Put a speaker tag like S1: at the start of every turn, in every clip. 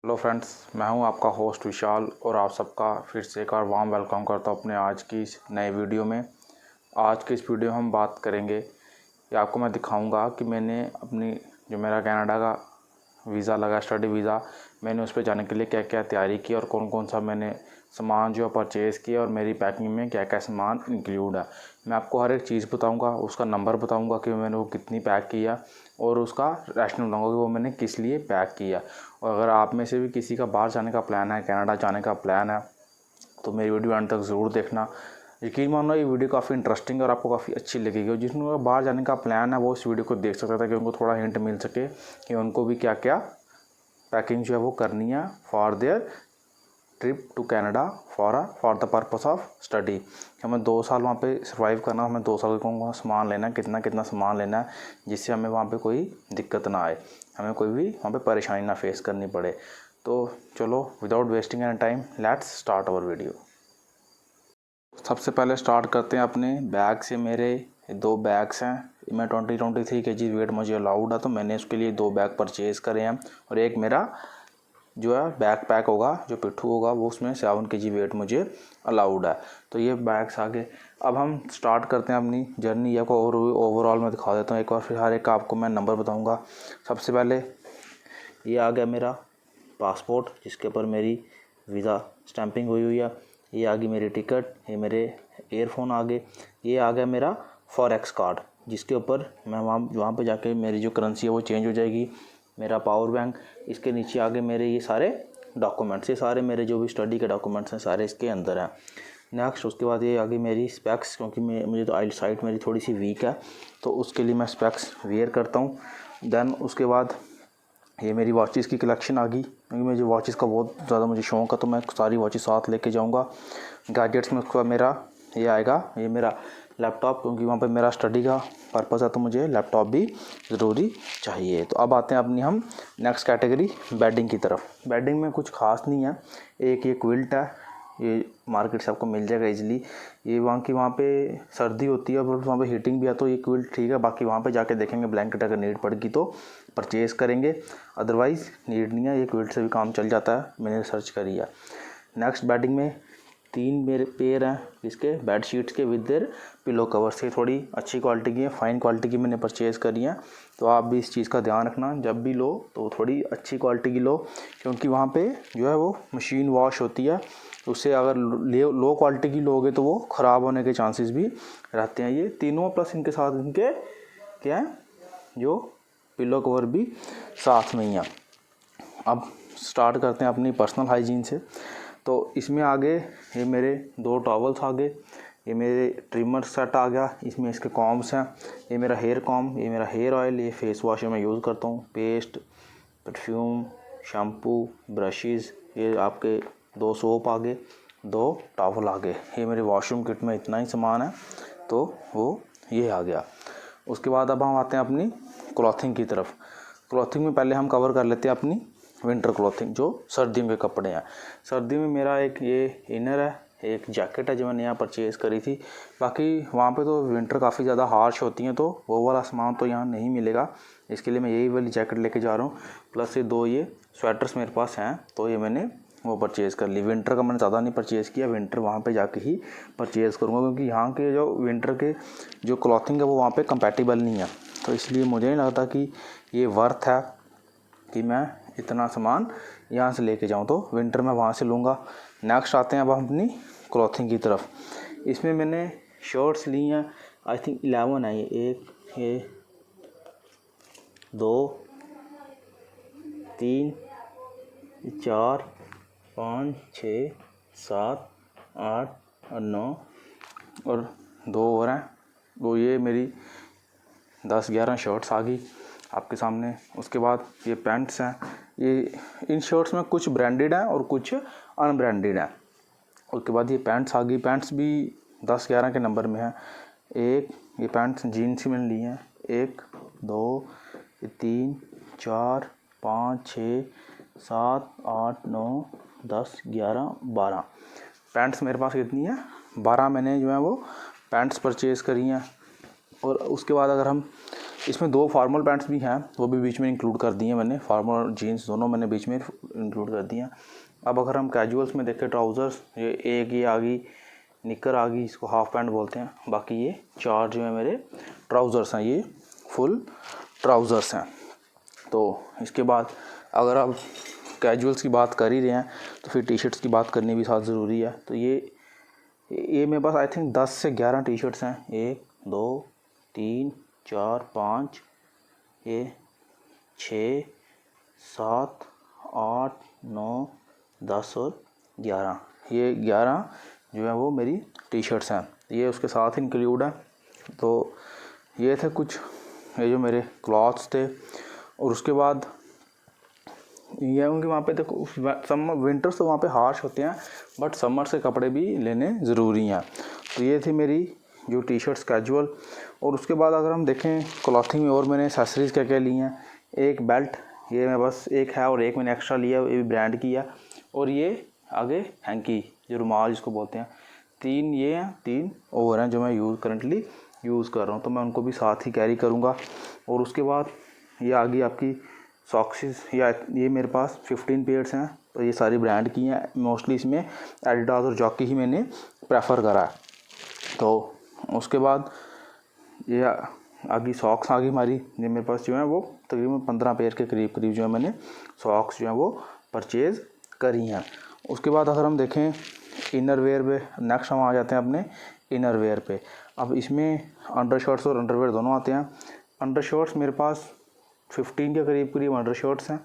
S1: Hello friends, मैं हूं आपका होस्ट विशाल और आप सबका फिर से एक बार वार्म वेलकम करता हूं अपने आज की इस नए वीडियो में। आज के इस वीडियो में हम बात करेंगे या आपको मैं दिखाऊंगा कि मैंने अपनी जो मेरा कनाडा का वीज़ा लगा, स्टडी वीज़ा, मैंने उस पर जाने के लिए क्या क्या तैयारी की और कौन कौन सा मैंने सामान जो परचेज़ किया और मेरी पैकिंग में क्या क्या सामान इंक्लूड है। मैं आपको हर एक चीज़ बताऊंगा, उसका नंबर बताऊंगा कि मैंने वो कितनी पैक किया और उसका रैशनल बताऊंगा कि वो मैंने किस लिए पैक किया। और अगर आप में से भी किसी का बाहर जाने का प्लान है, कनाडा जाने का प्लान है, तो मेरी वीडियो अंत तक ज़रूर देखना। यकीन मानो ये वीडियो काफ़ी इंटरेस्टिंग और आपको काफ़ी अच्छी लगेगी। और जिसमें बाहर जाने का प्लान है वो इस वीडियो को देख सकता था कि उनको थोड़ा हिंट मिल सके कि उनको भी क्या क्या पैकिंग जो है वो करनी है for their trip to Canada for the purpose of study. हमें 2 साल वहाँ पे सर्वाइव करना, हमें 2 साल का सामान लेना है, कितना कितना सामान लेना है जिससे हमें वहाँ पे कोई दिक्कत ना आए, हमें कोई भी वहाँ पे परेशानी ना फेस करनी पड़े। तो चलो without wasting any time let's start our video. सबसे पहले स्टार्ट करते हैं अपने बैग से। मेरे 2 बैग्स हैं, मैं 23 kg वेट मुझे अलाउड है, तो मैंने उसके लिए 2 बैग परचेज़ करे हैं। और एक मेरा जो है बैक पैक होगा, जो पिट्ठू होगा, वो उसमें 7 kg वेट मुझे अलाउड है। तो ये बैग्स आगे। अब हम स्टार्ट करते हैं अपनी जर्नी। या को ओवरऑल मैं दिखा देता हूँ एक बार, फिर हर एक का आपको मैं नंबर बताऊँगा। सबसे पहले ये आ गया मेरा पासपोर्ट जिसके ऊपर मेरी वीज़ा स्टैंपिंग हुई हुई है। ये आ गई मेरी टिकट, ये मेरे एयरफोन आ गए। ये आ गया मेरा फॉरेक्स कार्ड जिसके ऊपर मैं वहाँ पे जाके मेरी जो करेंसी है वो चेंज हो जाएगी। मेरा पावर बैंक, इसके नीचे आगे मेरे ये सारे डॉक्यूमेंट्स, ये सारे मेरे जो भी स्टडी के डॉक्यूमेंट्स हैं सारे इसके अंदर हैं। नेक्स्ट उसके बाद ये आगे मेरी स्पेक्स, क्योंकि मुझे तो आई साइट मेरी थोड़ी सी वीक है, तो उसके लिए मैं स्पेक्स वेयर करता हूँ। देन उसके बाद ये मेरी वॉचेस की कलेक्शन आ गई, क्योंकि मुझे वॉचेस का बहुत ज़्यादा मुझे शौक़ है, तो मैं सारी वॉचेस साथ लेके जाऊँगा। गैजेट्स में उसका मेरा ये आएगा, ये मेरा लैपटॉप, क्योंकि वहाँ पे मेरा स्टडी का पर्पज़ है, तो मुझे लैपटॉप भी ज़रूरी चाहिए। तो अब आते हैं अपनी हम नेक्स्ट कैटेगरी बेडिंग की तरफ। बेडिंग में कुछ खास नहीं है, एक ये क्विल्ट है, ये मार्केट से आपको मिल जाएगा इजीली। ये वहाँ पे सर्दी होती है और वहाँ पे हीटिंग भी है, तो ये क्विल्ट ठीक है। बाकी वहाँ पे जाके देखेंगे, ब्लैंकेट अगर नीड पड़ेगी तो परचेज़ करेंगे, अदरवाइज़ नीड नहीं है, ये क्विल्ट से भी काम चल जाता है, मैंने रिसर्च करी है। नेक्स्ट बेडिंग में 3 मेरे पेयर हैं इसके बेड शीट्स के विद देयर पिलो कवर से, थोड़ी अच्छी क्वालिटी की है, फाइन क्वालिटी की मैंने परचेज़ करी है। तो आप भी इस चीज़ का ध्यान रखना, जब भी लो तो थोड़ी अच्छी क्वालिटी की लो, क्योंकि वहाँ पे जो है वो मशीन वॉश होती है, उससे अगर लो क्वालिटी की लोगे तो वो ख़राब होने के चांसेस भी रहते हैं। ये तीनों प्लस इनके साथ इनके क्या है, जो पिलो कवर भी साथ में ही है। अब स्टार्ट करते हैं अपनी पर्सनल हाइजीन से। तो इसमें आगे ये मेरे 2 टॉवल्स आ गए, ये मेरे ट्रिमर सेट आ गया, इसमें इसके कॉम्ब्स हैं, ये मेरा हेयर कॉम्ब, ये मेरा हेयर ऑयल, ये फेस वॉश मैं यूज़ करता हूँ, पेस्ट, परफ्यूम, शैम्पू, ब्रशेज़, ये आपके 2 सोप आ गए, 2 टॉवल आ गए। ये मेरे वॉशरूम किट में इतना ही सामान है, तो वो ये आ गया। उसके बाद अब हम आते हैं अपनी क्लॉथिंग की तरफ। क्लॉथिंग में पहले हम कवर कर लेते हैं अपनी विंटर क्लॉथिंग, जो सर्दियों के कपड़े हैं। सर्दी में मेरा एक ये इनर है, एक जैकेट है जो मैंने यहाँ परचेज़ करी थी। बाकी वहाँ पे तो विंटर काफ़ी ज़्यादा हार्श होती हैं, तो वो वाला सामान तो यहाँ नहीं मिलेगा, इसके लिए मैं यही वाली जैकेट लेके जा रहा हूँ। प्लस ये 2 ये स्वेटर्स मेरे पास हैं, तो ये मैंने वो परचेज़ कर ली। विंटर का मैंने ज़्यादा नहीं परचेज़ किया, विंटर वहाँ पे जाके ही परचेज़ करूँगा, क्योंकि यहाँ के जो विंटर के जो क्लॉथिंग है वो वहाँ पे कंपैटिबल नहीं है, तो इसलिए मुझे नहीं लगता कि ये वर्थ है कि मैं इतना सामान यहाँ से लेके जाऊँ, तो विंटर में वहाँ से लूँगा। नेक्स्ट आते हैं अब हम अपनी क्लॉथिंग की तरफ। इसमें मैंने शर्ट्स ली हैं, आई थिंक 11 है, ये 1, ये 2, 3, 4, 5, 6, 7, 8 और 9 और 2 और हैं, वो ये मेरी 10-11 शर्ट्स आ गई आपके सामने। उसके बाद ये पैंट्स हैं, ये इन शर्ट्स में कुछ ब्रांडेड हैं और कुछ अनब्रांडेड हैं। उसके बाद ये पैंट्स आ गई, पैंट्स भी 10-11 के नंबर में है। एक ये पैंट्स जीन्स ही मैंने ली हैं, 1, 2, 3, 4, 5, 6, 7, 8, 9, 10, 11, 12 पैंट्स मेरे पास कितनी है, 12 मैंने जो है वो पैंट्स परचेज़ करी हैं। और उसके बाद अगर हम इसमें 2 फॉर्मल पैंट्स भी हैं, वो भी बीच में इंक्लूड कर दिए मैंने, फॉर्मल और जीन्स दोनों मैंने बीच में इंक्लूड कर दिए हैं। अब अगर हम कैजुअल्स में देखें ट्राउज़र्स, ये एक ये आ गई निकर आ गई, इसको हाफ पैंट बोलते हैं। बाकी ये 4 जो है मेरे ट्राउज़र्स हैं, ये फुल ट्राउज़र्स हैं। तो इसके बाद अगर आप कैजुअल्स की बात कर ही रहे हैं तो फिर टी शर्ट्स की बात करनी भी साथ ज़रूरी है। तो ये मेरे पास आई थिंक 10 से 11 टी शर्ट्स हैं। 1 2 3 4 5 ये 6 7 8 9 10 और 11, ये 11 जो है वो मेरी टी शर्ट्स हैं, ये उसके साथ इंक्लूड है। तो ये थे कुछ ये जो मेरे क्लॉथ्स थे। और उसके बाद ये उनके वहाँ पे देखो समर विंटर्स तो वहाँ पे हार्श होते हैं, बट समर से कपड़े भी लेने ज़रूरी हैं। तो ये थी मेरी जो टी शर्ट्स कैजुअल। और उसके बाद अगर हम देखें क्लॉथिंग में और मैंने एक्सेसरीज़ क्या क्या ली हैं, एक बेल्ट ये मैं बस एक है और एक मैंने एक्स्ट्रा लिया, ये भी ब्रांड की है। और ये आगे हैंकी जो रुमाल जिसको बोलते हैं, 3 ये हैं, 3 और हैं जो मैं करंटली यूज़ कर रहा हूँ, तो मैं उनको भी साथ ही कैरी करूँगा। और उसके बाद ये आ गई आपकी सॉक्सेस, या ये मेरे पास 15 पेयर्स हैं, तो ये सारी ब्रांड की हैं। मोस्टली इसमें एडिडास और जॉकी ही मैंने प्रेफर करा है। तो उसके बाद ये आगे सॉक्स आ गई हमारी, ये मेरे पास जो है वो तकरीबन 15 पेयर के करीब जो है मैंने सॉक्स जो है वो परचेज़ करी हैं। उसके बाद अगर हम देखें इनर वेयर पे, नेक्स्ट हम आ जाते हैं अपने इनर वेयर पे। अब इसमें अंडर शर्ट्स और अंडरवेयर दोनों आते हैं। अंडर शर्ट्स मेरे पास 15 के करीब अंडर शर्ट्स हैं।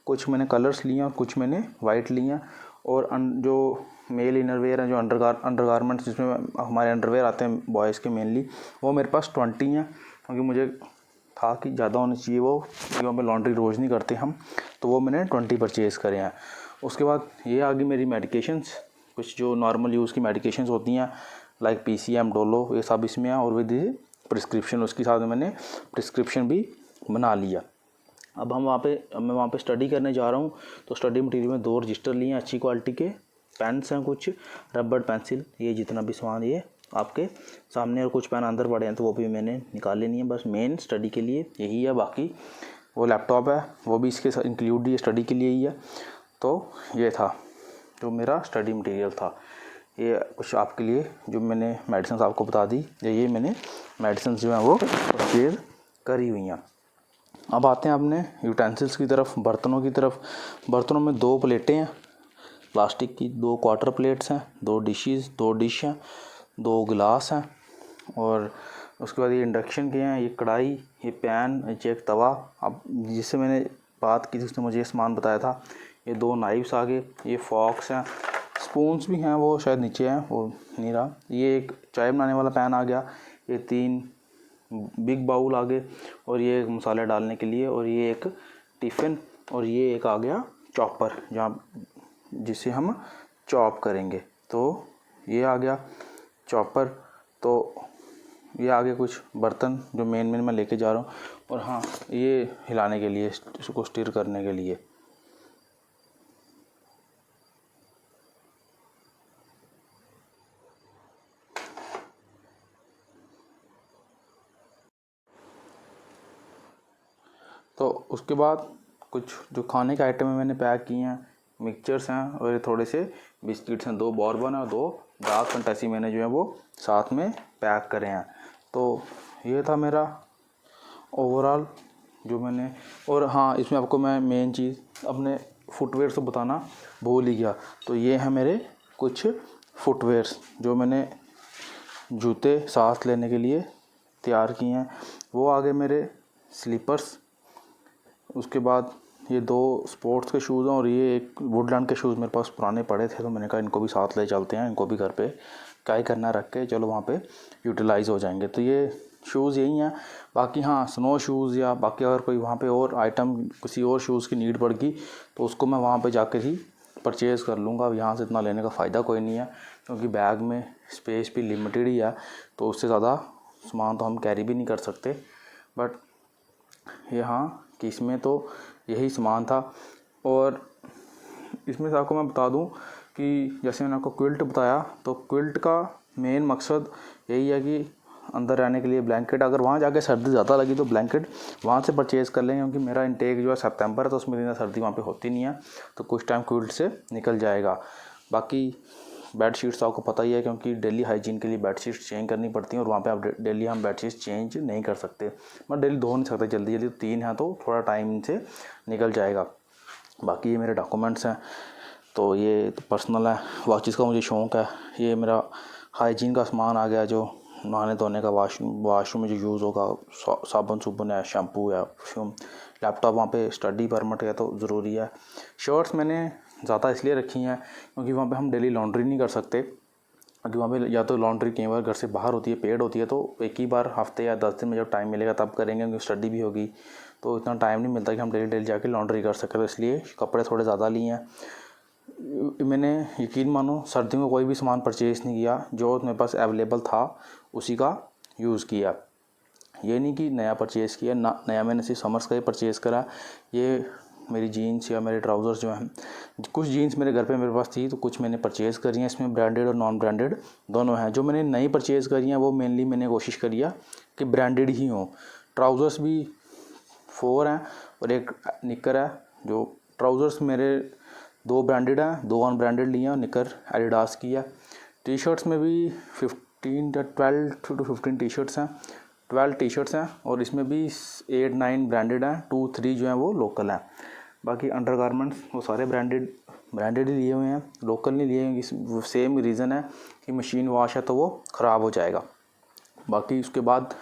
S1: कुछ मैंने कलर्स लिए हैं और कुछ मैंने वाइट लिए हैं। और जो मेल इनरवेयर हैं, जो अंडरगारमेंट्स जिसमें हमारे अंडरवेयर आते हैं बॉयज़ के मेनली, वो मेरे पास 20 हैं, क्योंकि मुझे था कि ज़्यादा होनी चाहिए वो, क्योंकि वहाँ पे लॉन्ड्री रोज़ नहीं करते हम, तो वो मैंने 20 परचेज़ करे हैं। उसके बाद ये आ गई मेरी मेडिकेशंस, कुछ जो नॉर्मल यूज़ की मेडिकेशंस होती हैं लाइक PCM, डोलो, ये सब इसमें है। और विद प्रिस्क्रिप्शन, उसके साथ मैंने प्रिस्क्रिप्शन भी बना लिया। अब मैं वहाँ पे स्टडी करने जा रहा हूँ, तो स्टडी मटेरियल में 2 रजिस्टर लिए हैं, अच्छी क्वालिटी के पेन्स हैं, कुछ रबड़ पेंसिल, ये जितना भी सामान ये आपके सामने, और कुछ पेन अंदर पड़े हैं तो वो भी मैंने निकाले नहीं है, बस मेन स्टडी के लिए यही है। बाकी वो लैपटॉप है वो भी इसके साथ इंक्लूड ही स्टडी के लिए ही है। तो ये था जो मेरा स्टडी मटेरियल था। ये कुछ आपके लिए जो मैंने मेडिसिन आपको बता दी, ये मैंने मेडिसिन जो है वो परचेज करी हुई हैं। अब आते हैं अपने यूटेंसिल्स की तरफ, बर्तनों की तरफ। बर्तनों में 2 प्लेटें हैं प्लास्टिक की, 2 क्वार्टर प्लेट्स हैं, 2 डिश हैं, 2 गिलास हैं। और उसके बाद ये इंडक्शन के हैं, ये कढ़ाई, ये पैन, ये एक तवा। अब जिससे मैंने बात की थी उसने मुझे ये सामान बताया था। ये 2 नाइफ्स आ गए, ये फॉक्स हैं, स्पून्स भी हैं, वो शायद नीचे हैं, वो नहीं रहा। ये एक चाय बनाने वाला पैन आ गया, ये 3 बिग बाउल आ गए, और ये एक मसाले डालने के लिए, और ये एक टिफ़िन, और ये एक आ गया चॉपर जिसे हम चॉप करेंगे। तो ये आ गया चॉपर। तो ये आगे कुछ बर्तन जो मेन मैं लेके जा रहा हूँ। और हाँ, ये हिलाने के लिए, इसको स्टिर करने के लिए। तो उसके बाद कुछ जो खाने के आइटम है मैंने पैक किए हैं, मिक्सचर्स हैं, और ये थोड़े से बिस्किट्स हैं, 2 बॉर्बन और 2 डार्क फैंटेसी मैंने जो है वो साथ में पैक करे हैं। तो ये था मेरा ओवरऑल जो मैंने। और हाँ, इसमें आपको मैं मेन चीज़ अपने फुटवेयर से बताना भूल ही गया। तो ये है मेरे कुछ फुटवेयर्स जो मैंने जूते साथ लेने के लिए तैयार किए हैं। वो आगे मेरे स्लीपर्स, उसके बाद ये 2 स्पोर्ट्स के शूज़ हैं, और ये एक वुडलैंड के शूज़ मेरे पास पुराने पड़े थे, तो मैंने कहा इनको भी साथ ले चलते हैं, इनको भी घर पे क्या ही करना रख के, चलो वहाँ पे यूटिलाइज़ हो जाएंगे। तो ये शूज़ यही हैं। बाकी हाँ, स्नो शूज़ या बाकी अगर कोई वहाँ पे और आइटम किसी और शूज़ की नीड पड़ गई तो उसको मैं वहाँ पे जाकर ही परचेज़ कर लूँगा। अब यहाँ से इतना लेने का फ़ायदा कोई नहीं है, क्योंकि बैग में स्पेस भी लिमिटेड ही है, तो उससे ज़्यादा सामान तो हम कैरी भी नहीं कर सकते। बट ये हाँ कि इसमें तो यही सामान था। और इसमें से आपको मैं बता दूं कि जैसे मैंने आपको क्विल्ट बताया, तो क्विल्ट का मेन मकसद यही है कि अंदर रहने के लिए ब्लैंकेट, अगर वहाँ जाके सर्दी ज़्यादा लगी तो ब्लैंकेट वहाँ से परचेज़ कर लेंगे, क्योंकि मेरा इंटेक जो है सितंबर है तो उसमें इतना सर्दी वहाँ पे होती नहीं है, तो कुछ टाइम क्विल्ट से निकल जाएगा। बाकी बेडशीट्स आपको पता ही है, क्योंकि डेली हाइजीन के लिए बेडशीट्स चेंज करनी पड़ती हैं, और वहाँ पे आप डेली हम बेडशीट्स चेंज नहीं कर सकते, मैं डेली धो नहीं सकता जल्दी जल्दी, 3 हैं तो थोड़ा टाइम से निकल जाएगा। बाकी ये मेरे डॉक्यूमेंट्स हैं, तो ये तो पर्सनल है, वॉचेस का मुझे शौक़ है। ये मेरा हाइजीन का सामान आ गया, जो नहाने धोने का वाशरूम में जो यूज़ होगा, साबुन सुबुन है, शैम्पू है, परफ्यूम। लैपटॉप वहाँ पे स्टडी परमिट है तो ज़रूरी है। शर्ट्स मैंने ज़्यादा इसलिए रखी हैं क्योंकि वहाँ पे हम डेली लॉन्ड्री नहीं कर सकते, क्योंकि वहाँ पे या तो लॉन्ड्री कई बार घर से बाहर होती है, पेड होती है, तो एक ही बार हफ्ते या 10 दिन में जब टाइम मिलेगा तब करेंगे, क्योंकि स्टडी भी होगी, तो इतना टाइम नहीं मिलता कि हम डेली जाके लॉन्ड्री कर सकें, तो इसलिए कपड़े थोड़े ज़्यादा लिए हैं। मैंने यकीन मानो सर्दियों में कोई भी सामान परचेज़ नहीं किया, जो मेरे पास अवेलेबल था उसी का यूज़ किया। ये नहीं कि नया परचेज़ किया ना, नया मैंने सिर्फ समर्स का ही परचेज़ करा। ये मेरी जीन्स या मेरे ट्राउज़र्स जो हैं, कुछ जीन्स मेरे घर पे मेरे पास थी तो कुछ मैंने परचेज़ करी हैं, इसमें ब्रांडेड और नॉन ब्रांडेड दोनों हैं। जो मैंने नई परचेज़ करी हैं वो मेनली मैंने कोशिश करी है कि ब्रांडेड ही हों। ट्राउज़र्स भी 4 हैं और एक निकर है। जो ट्राउज़र्स मेरे 2 ब्रांडेड हैं, 2 अनब्रांडेड लिए हैं, निकर एडिडास की है। टी शर्ट्स में भी 12 to 15 टी शर्ट्स हैं, 12 टी शर्ट्स हैं, और इसमें भी 8-9 ब्रांडेड हैं, 2-3 जो हैं वो लोकल हैं। बाकी अंडरगारमेंट्स वो सारे ब्रांडेड ही लिए हुए हैं, लोकल नहीं लिए हैं। सेम रीज़न है कि मशीन वॉश है तो वो ख़राब हो जाएगा। बाकी उसके बाद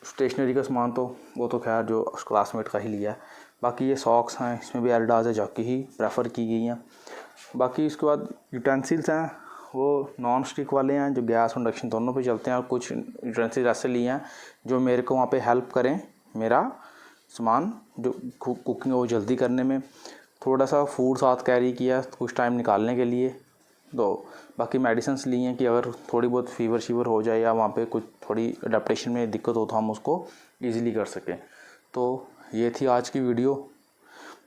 S1: स्टेशनरी का सामान तो वो तो खैर जो क्लासमेट का ही लिया है। बाकी ये सॉक्स हैं, इसमें भी एडिडास है, जॉकी ही प्रेफर की गई हैं। बाकी उसके बाद यूटेंसिल्स हैं, वो नॉन स्टिक वाले हैं जो गैस और इंडक्शन दोनों पे चलते हैं, और कुछ यूटेंसिल्स ऐसे लिए हैं जो मेरे को वहाँ पे हेल्प करें, मेरा सामान जो कुकिंग है वो जल्दी करने में। थोड़ा सा फूड साथ कैरी किया कुछ टाइम निकालने के लिए। तो बाकी मेडिसिन्स ली हैं कि अगर थोड़ी बहुत फीवर हो जाए या वहाँ पे कुछ थोड़ी अडेप्टेशन में दिक्कत हो तो हम उसको ईज़िली कर सकें। तो ये थी आज की वीडियो,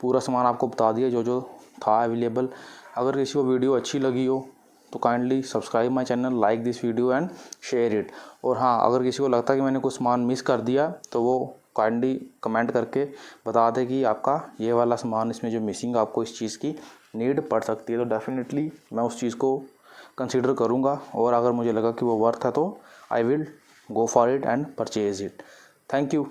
S1: पूरा सामान आपको बता दिया जो जो था अवेलेबल। अगर किसी को वीडियो अच्छी लगी हो तो kindly subscribe my channel, like this video and share it. और हाँ, अगर किसी को लगता है कि मैंने कुछ सामान मिस कर दिया तो वो काइंडली कमेंट करके बता दे कि आपका ये वाला सामान इसमें जो मिसिंग, आपको इस चीज़ की नीड पड़ सकती है, तो डेफिनेटली मैं उस चीज़ को कंसिडर करूँगा, और अगर मुझे लगा कि वो वर्थ है तो I will go for it and purchase it. Thank you.